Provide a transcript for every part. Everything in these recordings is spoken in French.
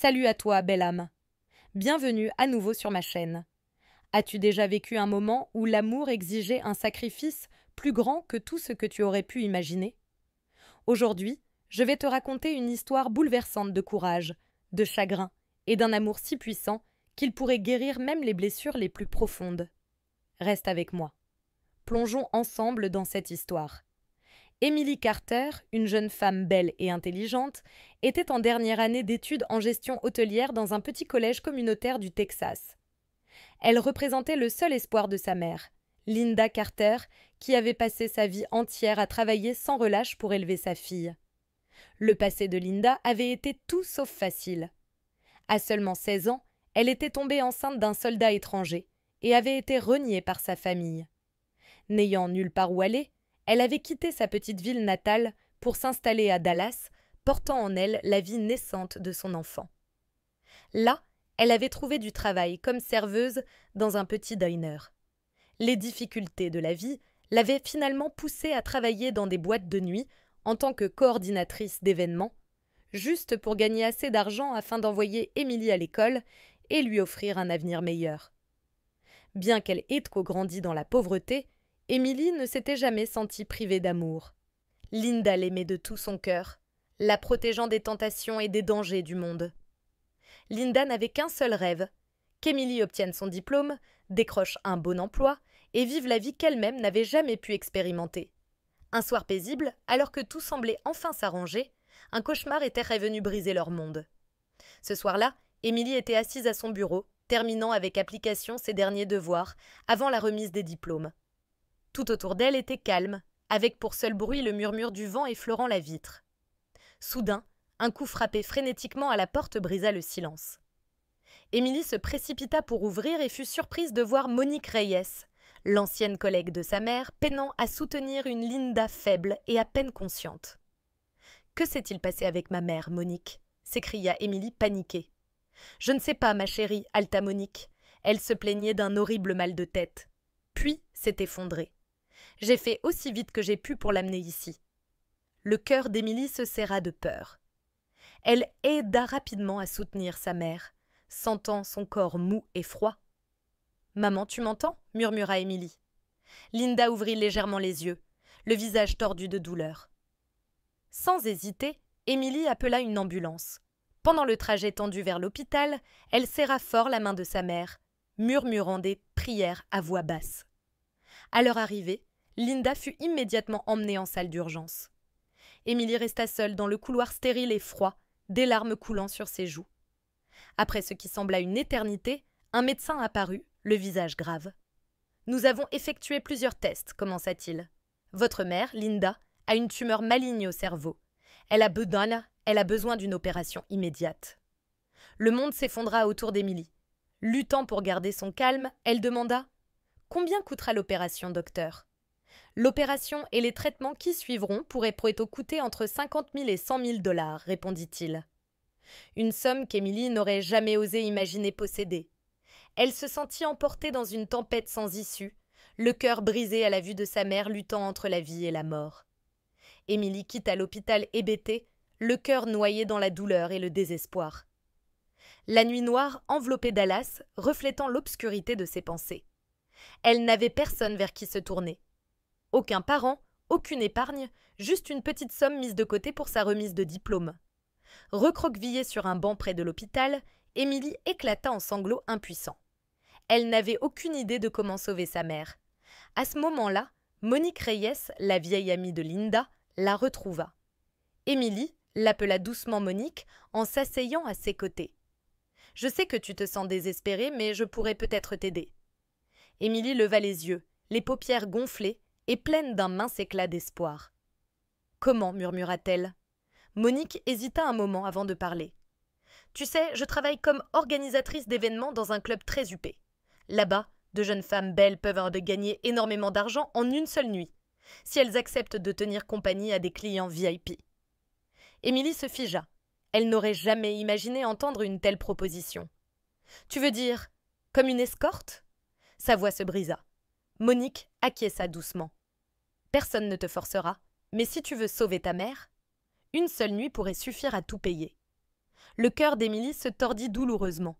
Salut à toi, belle âme. Bienvenue à nouveau sur ma chaîne. As-tu déjà vécu un moment où l'amour exigeait un sacrifice plus grand que tout ce que tu aurais pu imaginer? Aujourd'hui, je vais te raconter une histoire bouleversante de courage, de chagrin et d'un amour si puissant qu'il pourrait guérir même les blessures les plus profondes. Reste avec moi. Plongeons ensemble dans cette histoire. Emily Carter, une jeune femme belle et intelligente, était en dernière année d'études en gestion hôtelière dans un petit collège communautaire du Texas. Elle représentait le seul espoir de sa mère, Linda Carter, qui avait passé sa vie entière à travailler sans relâche pour élever sa fille. Le passé de Linda avait été tout sauf facile. À seulement 16 ans, elle était tombée enceinte d'un soldat étranger et avait été reniée par sa famille. N'ayant nulle part où aller, elle avait quitté sa petite ville natale pour s'installer à Dallas, portant en elle la vie naissante de son enfant. Là, elle avait trouvé du travail comme serveuse dans un petit diner. Les difficultés de la vie l'avaient finalement poussée à travailler dans des boîtes de nuit en tant que coordinatrice d'événements, juste pour gagner assez d'argent afin d'envoyer Emily à l'école et lui offrir un avenir meilleur. Bien qu'elle ait grandi dans la pauvreté, Emily ne s'était jamais sentie privée d'amour. Linda l'aimait de tout son cœur, la protégeant des tentations et des dangers du monde. Linda n'avait qu'un seul rêve, qu'Emily obtienne son diplôme, décroche un bon emploi et vive la vie qu'elle-même n'avait jamais pu expérimenter. Un soir paisible, alors que tout semblait enfin s'arranger, un cauchemar était revenu briser leur monde. Ce soir-là, Emily était assise à son bureau, terminant avec application ses derniers devoirs, avant la remise des diplômes. Tout autour d'elle était calme, avec pour seul bruit le murmure du vent effleurant la vitre. Soudain, un coup frappé frénétiquement à la porte brisa le silence. Émilie se précipita pour ouvrir et fut surprise de voir Monique Reyes, l'ancienne collègue de sa mère, peinant à soutenir une Linda faible et à peine consciente. « Que s'est-il passé avec ma mère, Monique » s'écria Émilie paniquée. « Je ne sais pas, ma chérie, halta Monique. Elle se plaignait d'un horrible mal de tête. Puis s'est effondrée. J'ai fait aussi vite que j'ai pu pour l'amener ici. » Le cœur d'Émilie se serra de peur. Elle aida rapidement à soutenir sa mère, sentant son corps mou et froid. « Maman, tu m'entends » murmura Émilie. Linda ouvrit légèrement les yeux, le visage tordu de douleur. Sans hésiter, Émilie appela une ambulance. Pendant le trajet tendu vers l'hôpital, elle serra fort la main de sa mère, murmurant des prières à voix basse. À leur arrivée, Linda fut immédiatement emmenée en salle d'urgence. Émilie resta seule dans le couloir stérile et froid, des larmes coulant sur ses joues. Après ce qui sembla une éternité, un médecin apparut, le visage grave. « Nous avons effectué plusieurs tests, commença-t-il. Votre mère, Linda, a une tumeur maligne au cerveau. Elle a besoin d'une opération immédiate. » Le monde s'effondra autour d'Émilie. Luttant pour garder son calme, elle demanda « Combien coûtera l'opération, docteur ?» L'opération et les traitements qui suivront pourraient plutôt coûter entre 50 000 et 100 000 $, répondit-il. Une somme qu'Émilie n'aurait jamais osé imaginer posséder. Elle se sentit emportée dans une tempête sans issue, le cœur brisé à la vue de sa mère luttant entre la vie et la mort. Émilie quitta l'hôpital hébétée, le cœur noyé dans la douleur et le désespoir. La nuit noire enveloppait Dallas, reflétant l'obscurité de ses pensées. Elle n'avait personne vers qui se tourner. Aucun parent, aucune épargne, juste une petite somme mise de côté pour sa remise de diplôme. Recroquevillée sur un banc près de l'hôpital, Émilie éclata en sanglots impuissants. Elle n'avait aucune idée de comment sauver sa mère. À ce moment-là, Monique Reyes, la vieille amie de Linda, la retrouva. Émilie l'appela doucement Monique en s'asseyant à ses côtés. « Je sais que tu te sens désespérée, mais je pourrais peut-être t'aider. » Émilie leva les yeux, les paupières gonflées et pleines d'un mince éclat d'espoir. « Comment » murmura-t-elle. Monique hésita un moment avant de parler. « Tu sais, je travaille comme organisatrice d'événements dans un club très huppé. Là-bas, de jeunes femmes belles peuvent gagner énormément d'argent en une seule nuit, si elles acceptent de tenir compagnie à des clients VIP. » Émilie se figea. Elle n'aurait jamais imaginé entendre une telle proposition. « Tu veux dire, comme une escorte ?» Sa voix se brisa. Monique acquiesça doucement. « Personne ne te forcera, mais si tu veux sauver ta mère, une seule nuit pourrait suffire à tout payer. » Le cœur d'Émilie se tordit douloureusement.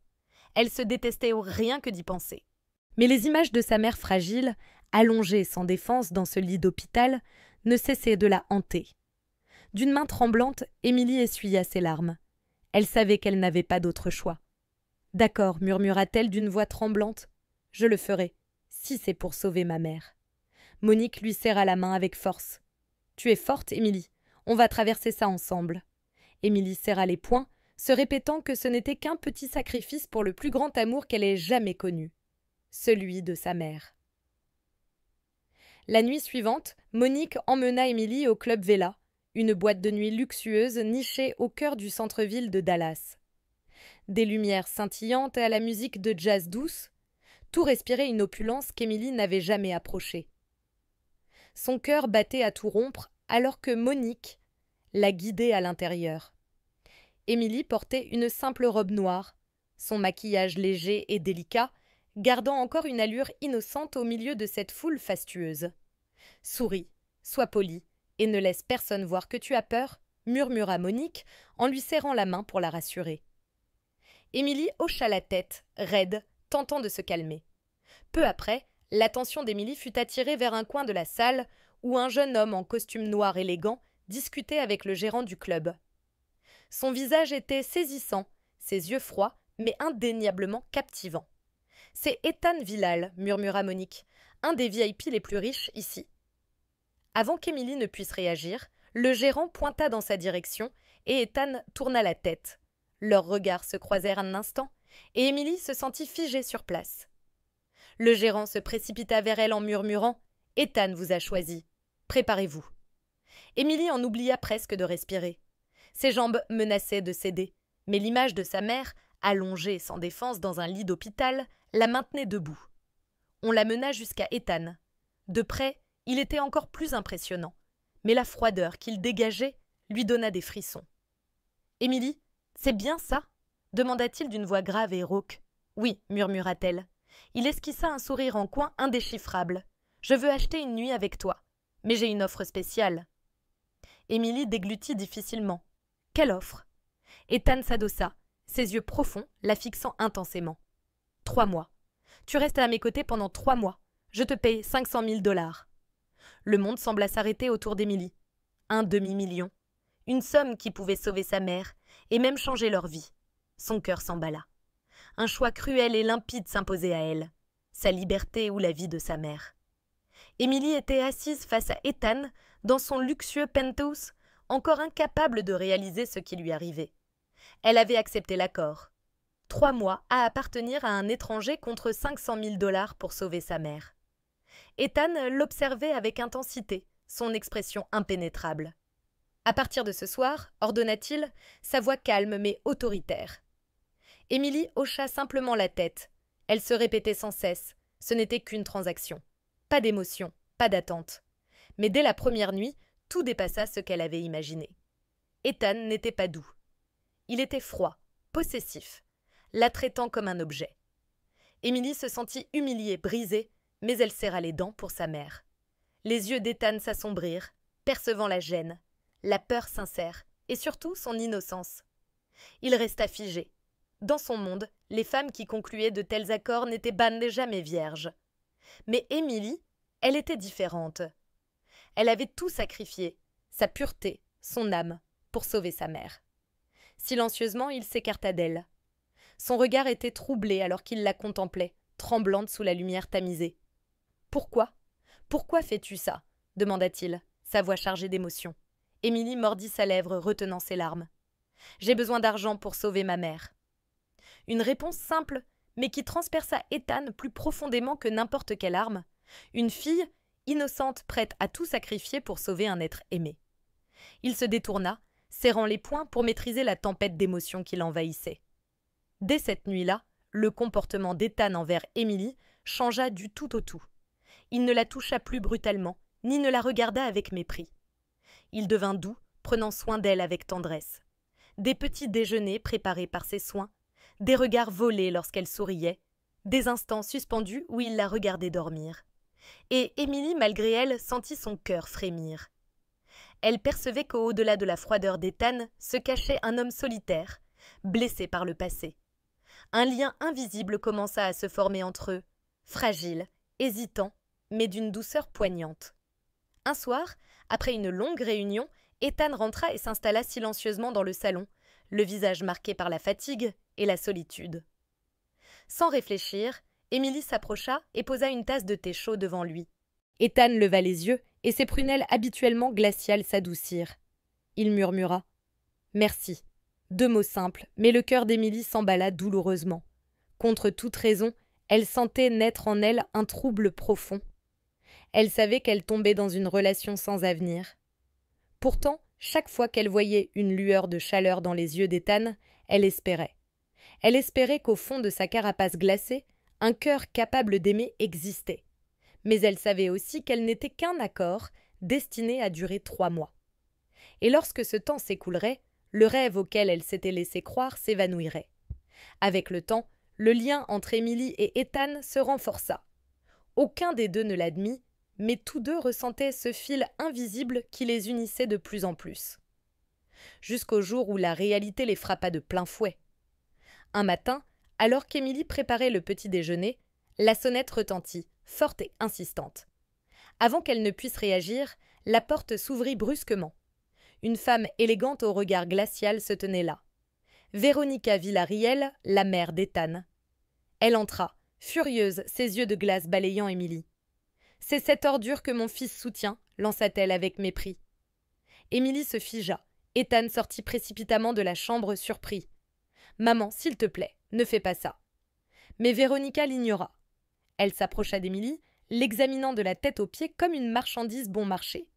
Elle se détestait rien que d'y penser. Mais les images de sa mère fragile, allongée sans défense dans ce lit d'hôpital, ne cessaient de la hanter. D'une main tremblante, Émilie essuya ses larmes. Elle savait qu'elle n'avait pas d'autre choix. « D'accord, murmura-t-elle d'une voix tremblante. « Je le ferai, si c'est pour sauver ma mère. » Monique lui serra la main avec force. « Tu es forte, Émilie. On va traverser ça ensemble. » Émilie serra les poings, se répétant que ce n'était qu'un petit sacrifice pour le plus grand amour qu'elle ait jamais connu, celui de sa mère. La nuit suivante, Monique emmena Émilie au Club Vela, une boîte de nuit luxueuse nichée au cœur du centre-ville de Dallas. Des lumières scintillantes à la musique de jazz douce, tout respirait une opulence qu'Émilie n'avait jamais approchée. Son cœur battait à tout rompre alors que Monique la guidait à l'intérieur. Émilie portait une simple robe noire, son maquillage léger et délicat, gardant encore une allure innocente au milieu de cette foule fastueuse. « Souris, sois polie, et ne laisse personne voir que tu as peur, » murmura Monique en lui serrant la main pour la rassurer. Émilie hocha la tête, raide, tentant de se calmer. Peu après, l'attention d'Émilie fut attirée vers un coin de la salle où un jeune homme en costume noir élégant discutait avec le gérant du club. Son visage était saisissant, ses yeux froids, mais indéniablement captivants. « C'est Ethan Villal, » murmura Monique, « un des VIP les plus riches ici. » Avant qu'Émilie ne puisse réagir, le gérant pointa dans sa direction et Ethan tourna la tête. Leurs regards se croisèrent un instant et Émilie se sentit figée sur place. Le gérant se précipita vers elle en murmurant « Ethan vous a choisi. Préparez-vous. » Émilie en oublia presque de respirer. Ses jambes menaçaient de céder, mais l'image de sa mère, allongée sans défense dans un lit d'hôpital, la maintenait debout. On la mena jusqu'à Ethan. De près, il était encore plus impressionnant, mais la froideur qu'il dégageait lui donna des frissons. « Émilie, c'est bien ça ?» demanda-t-il d'une voix grave et rauque. « Oui, » murmura-t-elle. Il esquissa un sourire en coin indéchiffrable. « Je veux acheter une nuit avec toi, mais j'ai une offre spéciale. » Émilie déglutit difficilement. « Quelle offre ?» Ethan s'adossa, ses yeux profonds la fixant intensément. « 3 mois. Tu restes à mes côtés pendant 3 mois. Je te paye 500 000 $. Le monde sembla s'arrêter autour d'Émilie. Un demi-million. Une somme qui pouvait sauver sa mère et même changer leur vie. Son cœur s'emballa. Un choix cruel et limpide s'imposait à elle. Sa liberté ou la vie de sa mère. Émilie était assise face à Ethan dans son luxueux penthouse, encore incapable de réaliser ce qui lui arrivait. Elle avait accepté l'accord. 3 mois à appartenir à un étranger contre 500 000 $ pour sauver sa mère. Ethan l'observait avec intensité, son expression impénétrable. « À partir de ce soir, » ordonna-t-il, sa voix calme mais autoritaire. Émilie hocha simplement la tête. Elle se répétait sans cesse. Ce n'était qu'une transaction. Pas d'émotion, pas d'attente. Mais dès la première nuit, tout dépassa ce qu'elle avait imaginé. Ethan n'était pas doux. Il était froid, possessif, la traitant comme un objet. Émilie se sentit humiliée, brisée, mais elle serra les dents pour sa mère. Les yeux d'Ethan s'assombrirent, percevant la gêne, la peur sincère et surtout son innocence. Il resta figé. Dans son monde, les femmes qui concluaient de tels accords n'étaient bannes jamais vierges. Mais Émilie, elle était différente. Elle avait tout sacrifié, sa pureté, son âme, pour sauver sa mère. Silencieusement, il s'écarta d'elle. Son regard était troublé alors qu'il la contemplait, tremblante sous la lumière tamisée. « Pourquoi ? Pourquoi fais-tu ça ?» demanda-t-il, sa voix chargée d'émotion. Émilie mordit sa lèvre, retenant ses larmes. « J'ai besoin d'argent pour sauver ma mère. » Une réponse simple, mais qui transperça Ethan plus profondément que n'importe quelle arme. Une fille, innocente, prête à tout sacrifier pour sauver un être aimé. Il se détourna, serrant les poings pour maîtriser la tempête d'émotions qui l'envahissait. Dès cette nuit-là, le comportement d'Ethan envers Émilie changea du tout au tout. Il ne la toucha plus brutalement, ni ne la regarda avec mépris. Il devint doux, prenant soin d'elle avec tendresse. Des petits déjeuners préparés par ses soins, des regards volés lorsqu'elle souriait, des instants suspendus où il la regardait dormir. Et Émilie, malgré elle, sentit son cœur frémir. Elle percevait qu'au-delà de la froideur d'Ethan se cachait un homme solitaire, blessés par le passé. Un lien invisible commença à se former entre eux, fragile, hésitant, mais d'une douceur poignante. Un soir, après une longue réunion, Ethan rentra et s'installa silencieusement dans le salon, le visage marqué par la fatigue et la solitude. Sans réfléchir, Émilie s'approcha et posa une tasse de thé chaud devant lui. Ethan leva les yeux et ses prunelles habituellement glaciales s'adoucirent. Il murmura « Merci ». 2 mots simples, mais le cœur d'Émilie s'emballa douloureusement. Contre toute raison, elle sentait naître en elle un trouble profond. Elle savait qu'elle tombait dans une relation sans avenir. Pourtant, chaque fois qu'elle voyait une lueur de chaleur dans les yeux d'Ethan, elle espérait. Elle espérait qu'au fond de sa carapace glacée, un cœur capable d'aimer existait. Mais elle savait aussi qu'elle n'était qu'un accord destiné à durer 3 mois. Et lorsque ce temps s'écoulerait, le rêve auquel elle s'était laissé croire s'évanouirait. Avec le temps, le lien entre Émilie et Ethan se renforça. Aucun des deux ne l'admit, mais tous deux ressentaient ce fil invisible qui les unissait de plus en plus. Jusqu'au jour où la réalité les frappa de plein fouet. Un matin, alors qu'Émilie préparait le petit déjeuner, la sonnette retentit, forte et insistante. Avant qu'elle ne puisse réagir, la porte s'ouvrit brusquement. Une femme élégante au regard glacial se tenait là. Véronica Villarriel, la mère d'Ethan. Elle entra, furieuse, ses yeux de glace balayant Émilie. « C'est cette ordure que mon fils soutient », lança-t-elle avec mépris. Émilie se figea. Ethan sortit précipitamment de la chambre surpris. « Maman, s'il te plaît, ne fais pas ça. » Mais Véronica l'ignora. Elle s'approcha d'Émilie, l'examinant de la tête aux pieds comme une marchandise bon marché.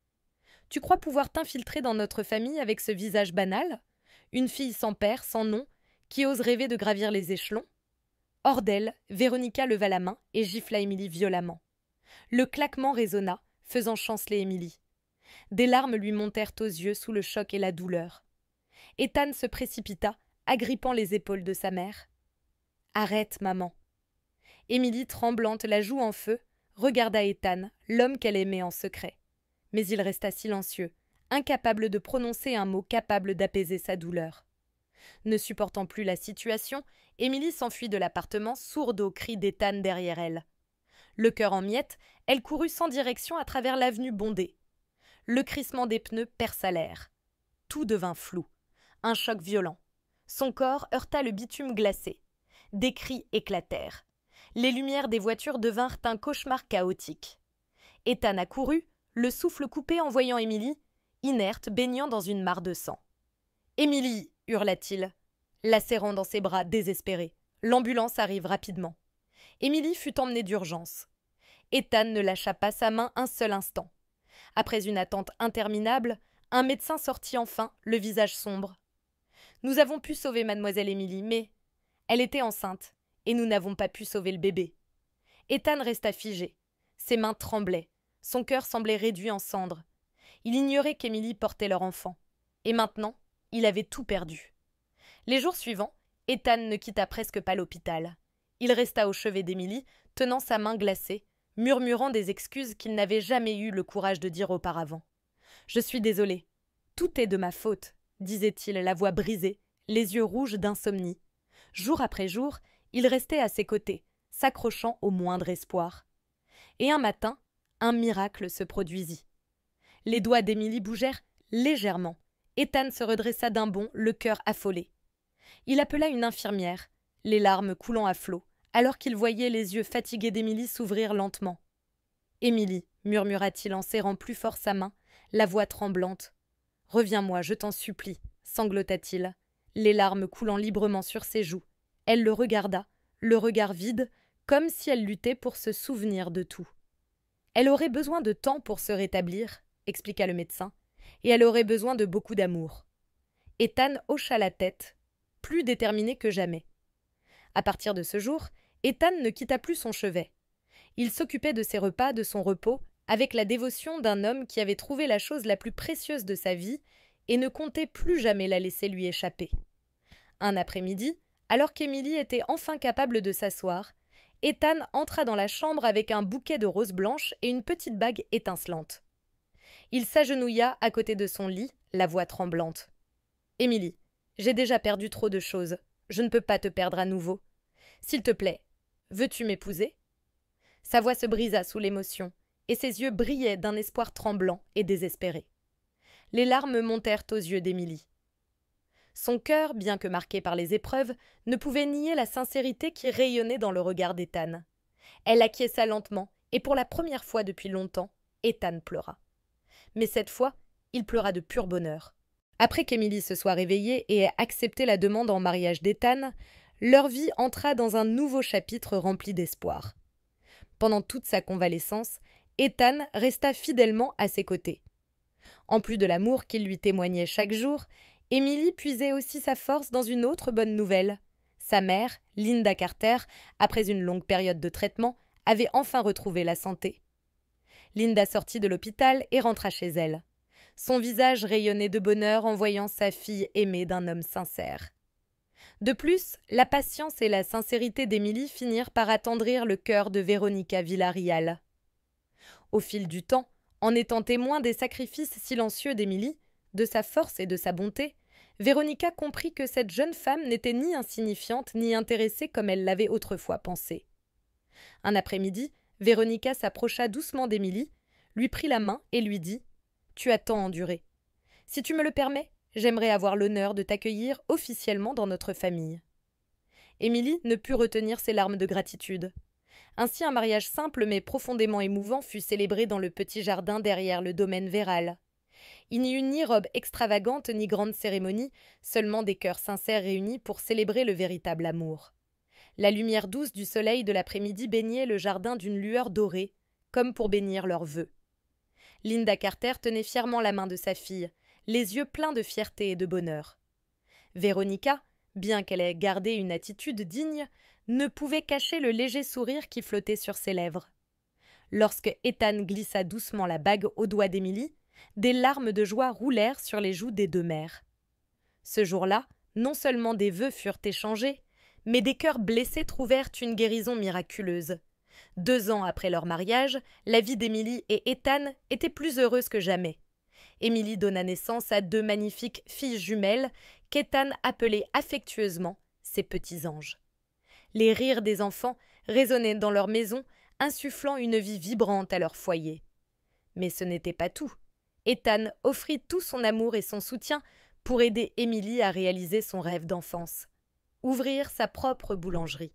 « Tu crois pouvoir t'infiltrer dans notre famille avec ce visage banal? Une fille sans père, sans nom, qui ose rêver de gravir les échelons ?» Hors d'elle, Véronica leva la main et gifla Émilie violemment. Le claquement résonna, faisant chanceler Émilie. Des larmes lui montèrent aux yeux sous le choc et la douleur. Ethan se précipita, agrippant les épaules de sa mère. « Arrête, maman !» Émilie, tremblante, la joue en feu, regarda Ethan, l'homme qu'elle aimait en secret. Mais il resta silencieux, incapable de prononcer un mot capable d'apaiser sa douleur. Ne supportant plus la situation, Émilie s'enfuit de l'appartement, sourde aux cris d'Ethan derrière elle. Le cœur en miettes, elle courut sans direction à travers l'avenue bondée. Le crissement des pneus perça l'air. Tout devint flou. Un choc violent. Son corps heurta le bitume glacé. Des cris éclatèrent. Les lumières des voitures devinrent un cauchemar chaotique. Ethan accourut, le souffle coupé en voyant Émilie, inerte, baignant dans une mare de sang. « Émilie !» hurla-t-il, la serrant dans ses bras, désespéré. L'ambulance arrive rapidement. Émilie fut emmenée d'urgence. Ethan ne lâcha pas sa main un seul instant. Après une attente interminable, un médecin sortit enfin, le visage sombre. « Nous avons pu sauver mademoiselle Émilie, mais elle était enceinte, et nous n'avons pas pu sauver le bébé. » Ethan resta figé. Ses mains tremblaient. Son cœur semblait réduit en cendres. Il ignorait qu'Émilie portait leur enfant. Et maintenant, il avait tout perdu. Les jours suivants, Ethan ne quitta presque pas l'hôpital. Il resta au chevet d'Émilie, tenant sa main glacée, murmurant des excuses qu'il n'avait jamais eu le courage de dire auparavant. « Je suis désolé. Tout est de ma faute, » disait-il, la voix brisée, les yeux rouges d'insomnie. Jour après jour, il restait à ses côtés, s'accrochant au moindre espoir. Et un matin, un miracle se produisit. Les doigts d'Émilie bougèrent légèrement. Ethan se redressa d'un bond, le cœur affolé. Il appela une infirmière, les larmes coulant à flots, alors qu'il voyait les yeux fatigués d'Émilie s'ouvrir lentement. « Émilie, » murmura-t-il en serrant plus fort sa main, la voix tremblante. « Reviens-moi, je t'en supplie, » sanglota-t-il, les larmes coulant librement sur ses joues. Elle le regarda, le regard vide, comme si elle luttait pour se souvenir de tout. « Elle aurait besoin de temps pour se rétablir, » expliqua le médecin, « et elle aurait besoin de beaucoup d'amour. » Ethan hocha la tête, plus déterminé que jamais. À partir de ce jour, Ethan ne quitta plus son chevet. Il s'occupait de ses repas, de son repos, avec la dévotion d'un homme qui avait trouvé la chose la plus précieuse de sa vie et ne comptait plus jamais la laisser lui échapper. Un après-midi, alors qu'Émilie était enfin capable de s'asseoir, Ethan entra dans la chambre avec un bouquet de roses blanches et une petite bague étincelante. Il s'agenouilla à côté de son lit, la voix tremblante. « Émilie, J'ai déjà perdu trop de choses. Je ne peux pas te perdre à nouveau. S'il te plaît, veux-tu m'épouser? Sa voix se brisa sous l'émotion, et ses yeux brillaient d'un espoir tremblant et désespéré. Les larmes montèrent aux yeux d'Émilie. Son cœur, bien que marqué par les épreuves, ne pouvait nier la sincérité qui rayonnait dans le regard d'Ethan. Elle acquiesça lentement, et pour la première fois depuis longtemps, Ethan pleura. Mais cette fois, il pleura de pur bonheur. Après qu'Émilie se soit réveillée et ait accepté la demande en mariage d'Ethan, leur vie entra dans un nouveau chapitre rempli d'espoir. Pendant toute sa convalescence, Ethan resta fidèlement à ses côtés. En plus de l'amour qu'il lui témoignait chaque jour, Émilie puisait aussi sa force dans une autre bonne nouvelle. Sa mère, Linda Carter, après une longue période de traitement, avait enfin retrouvé la santé. Linda sortit de l'hôpital et rentra chez elle. Son visage rayonnait de bonheur en voyant sa fille aimée d'un homme sincère. De plus, la patience et la sincérité d'Émilie finirent par attendrir le cœur de Véronica Villarreal. Au fil du temps, en étant témoin des sacrifices silencieux d'Émilie, de sa force et de sa bonté, Véronica comprit que cette jeune femme n'était ni insignifiante ni intéressée comme elle l'avait autrefois pensé. Un après-midi, Véronica s'approcha doucement d'Émilie, lui prit la main et lui dit « Tu as tant enduré. Si tu me le permets, j'aimerais avoir l'honneur de t'accueillir officiellement dans notre famille. » Émilie ne put retenir ses larmes de gratitude. Ainsi un mariage simple mais profondément émouvant fut célébré dans le petit jardin derrière le domaine Véral. Il n'y eut ni robe extravagante ni grande cérémonie, seulement des cœurs sincères réunis pour célébrer le véritable amour. La lumière douce du soleil de l'après-midi baignait le jardin d'une lueur dorée, comme pour bénir leurs vœux. Linda Carter tenait fièrement la main de sa fille, les yeux pleins de fierté et de bonheur. Véronica, bien qu'elle ait gardé une attitude digne, ne pouvait cacher le léger sourire qui flottait sur ses lèvres. Lorsque Ethan glissa doucement la bague au doigt d'Émilie, des larmes de joie roulèrent sur les joues des deux mères. Ce jour-là, non seulement des vœux furent échangés, mais des cœurs blessés trouvèrent une guérison miraculeuse. 2 ans après leur mariage, la vie d'Émilie et Ethan était plus heureuse que jamais. Émilie donna naissance à 2 magnifiques filles jumelles qu'Ethan appelait affectueusement ses petits anges. Les rires des enfants résonnaient dans leur maison, insufflant une vie vibrante à leur foyer. Mais ce n'était pas tout. Ethan offrit tout son amour et son soutien pour aider Émilie à réaliser son rêve d'enfance. Ouvrir sa propre boulangerie.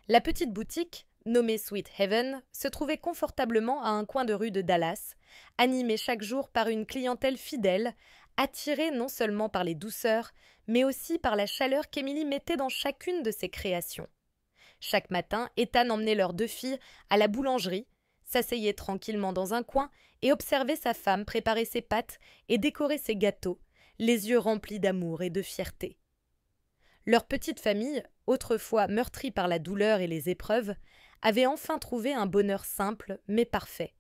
La petite boutique, nommée Sweet Heaven, se trouvait confortablement à un coin de rue de Dallas, animée chaque jour par une clientèle fidèle, attirée non seulement par les douceurs, mais aussi par la chaleur qu'Émilie mettait dans chacune de ses créations. Chaque matin, Ethan emmenait leurs 2 filles à la boulangerie, s'asseyait tranquillement dans un coin et observait sa femme préparer ses pâtes et décorer ses gâteaux, les yeux remplis d'amour et de fierté. Leur petite famille, autrefois meurtrie par la douleur et les épreuves, avait enfin trouvé un bonheur simple mais parfait.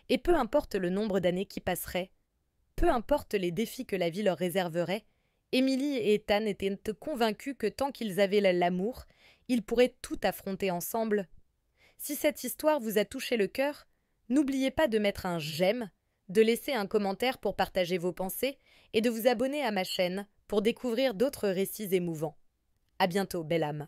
Et peu importe le nombre d'années qui passeraient, peu importe les défis que la vie leur réserverait, Émilie et Ethan étaient convaincus que tant qu'ils avaient l'amour, ils pourraient tout affronter ensemble. Si cette histoire vous a touché le cœur, n'oubliez pas de mettre un j'aime, de laisser un commentaire pour partager vos pensées et de vous abonner à ma chaîne pour découvrir d'autres récits émouvants. À bientôt, belle âme.